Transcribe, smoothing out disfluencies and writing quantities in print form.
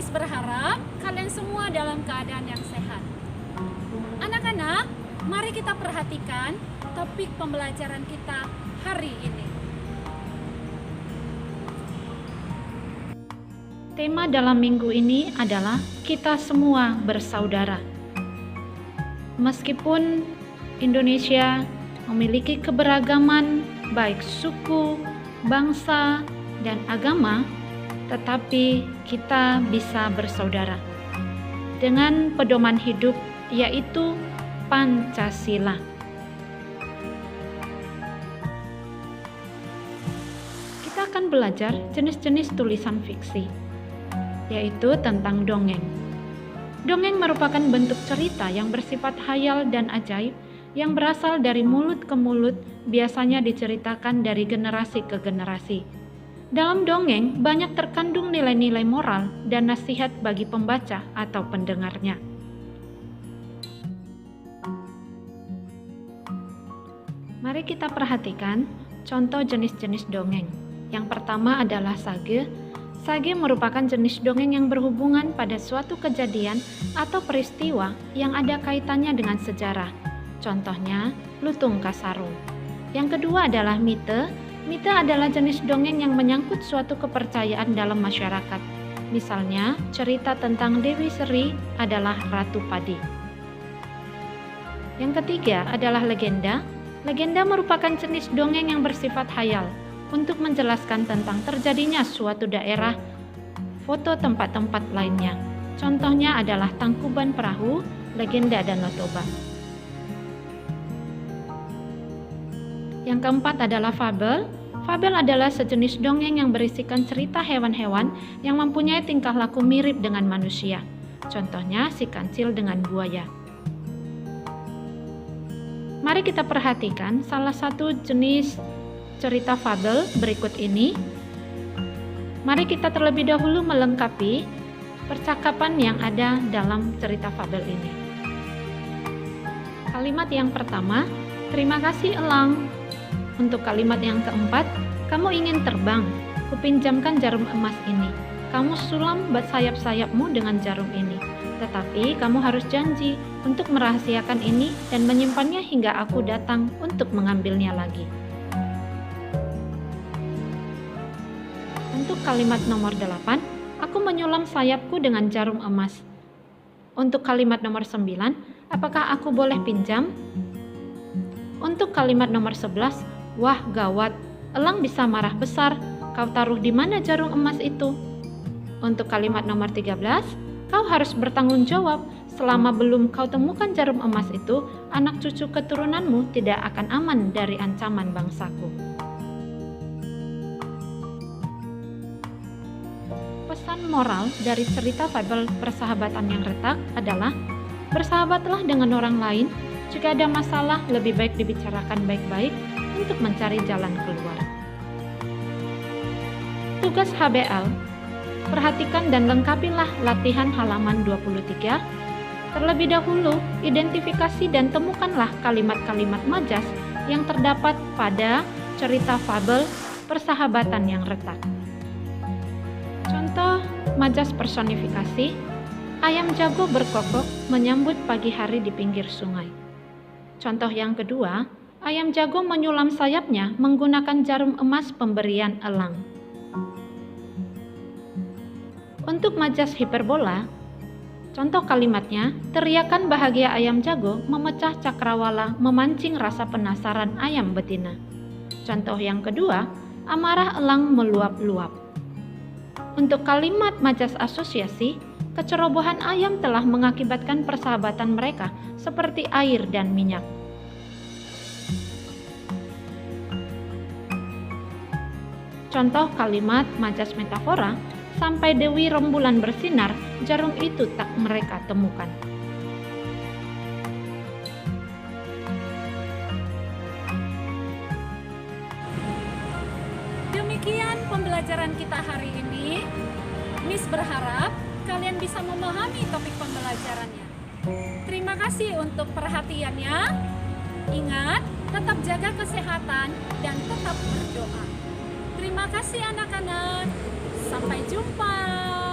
Miss berharap kalian semua dalam keadaan yang sehat. Anak-anak, mari kita perhatikan topik pembelajaran kita hari ini. Tema dalam minggu ini adalah kita semua bersaudara. Meskipun Indonesia memiliki keberagaman baik suku, bangsa, dan agama, tetapi kita bisa bersaudara dengan pedoman hidup yaitu Pancasila. Kita akan belajar jenis-jenis tulisan fiksi, yaitu tentang dongeng. Dongeng merupakan bentuk cerita yang bersifat khayal dan ajaib yang berasal dari mulut ke mulut, biasanya diceritakan dari generasi ke generasi. Dalam dongeng banyak terkandung nilai-nilai moral dan nasihat bagi pembaca atau pendengarnya. Mari kita perhatikan contoh jenis-jenis dongeng. Yang pertama adalah sage. Sage merupakan jenis dongeng yang berhubungan pada suatu kejadian atau peristiwa yang ada kaitannya dengan sejarah. Contohnya, Lutung Kasarung. Yang kedua adalah mite. Mite adalah jenis dongeng yang menyangkut suatu kepercayaan dalam masyarakat. Misalnya, cerita tentang Dewi Seri adalah Ratu Padi. Yang ketiga adalah legenda. Legenda merupakan jenis dongeng yang bersifat khayal untuk menjelaskan tentang terjadinya suatu daerah, foto tempat-tempat lainnya. Contohnya adalah Tangkuban Perahu, legenda Danau Toba. Yang keempat adalah fabel. Fabel adalah sejenis dongeng yang berisikan cerita hewan-hewan yang mempunyai tingkah laku mirip dengan manusia. Contohnya si kancil dengan buaya. Mari kita perhatikan salah satu jenis cerita fabel berikut ini. Mari kita terlebih dahulu melengkapi percakapan yang ada dalam cerita fabel ini. Kalimat yang pertama, terima kasih Elang. Untuk kalimat yang keempat, kamu ingin terbang, kupinjamkan jarum emas ini. Kamu sulam sayap-sayapmu dengan jarum ini. Tetapi kamu harus janji untuk merahasiakan ini dan menyimpannya hingga aku datang untuk mengambilnya lagi. Untuk kalimat nomor 8, aku menyulam sayapku dengan jarum emas. Untuk kalimat nomor 9, apakah aku boleh pinjam? Untuk kalimat nomor 11, wah gawat, elang bisa marah besar, kau taruh di mana jarum emas itu? Untuk kalimat nomor 13, kau harus bertanggung jawab, selama belum kau temukan jarum emas itu, anak cucu keturunanmu tidak akan aman dari ancaman bangsaku. Pesan moral dari cerita fabel persahabatan yang retak adalah, bersahabatlah dengan orang lain, jika ada masalah lebih baik dibicarakan baik-baik untuk mencari jalan keluar. Tugas HBL, perhatikan dan lengkapilah latihan halaman 23. Terlebih dahulu, identifikasi dan temukanlah kalimat-kalimat majas yang terdapat pada cerita fabel persahabatan yang retak. Contoh majas personifikasi, ayam jago berkokok menyambut pagi hari di pinggir sungai. Contoh yang kedua, ayam jago menyulam sayapnya menggunakan jarum emas pemberian elang. Untuk majas hiperbola, contoh kalimatnya, teriakan bahagia ayam jago memecah cakrawala memancing rasa penasaran ayam betina. Contoh yang kedua, amarah elang meluap-luap. Untuk kalimat majas asosiasi, kecerobohan ayam telah mengakibatkan persahabatan mereka seperti air dan minyak. Contoh kalimat majas metafora, sampai Dewi rembulan bersinar, jarum itu tak mereka temukan. Demikian pembelajaran kita hari ini. Miss berharap kalian bisa memahami topik pembelajarannya. Terima kasih untuk perhatiannya. Ingat, tetap jaga kesehatan dan tetap berdoa. Terima kasih anak-anak. Sampai jumpa.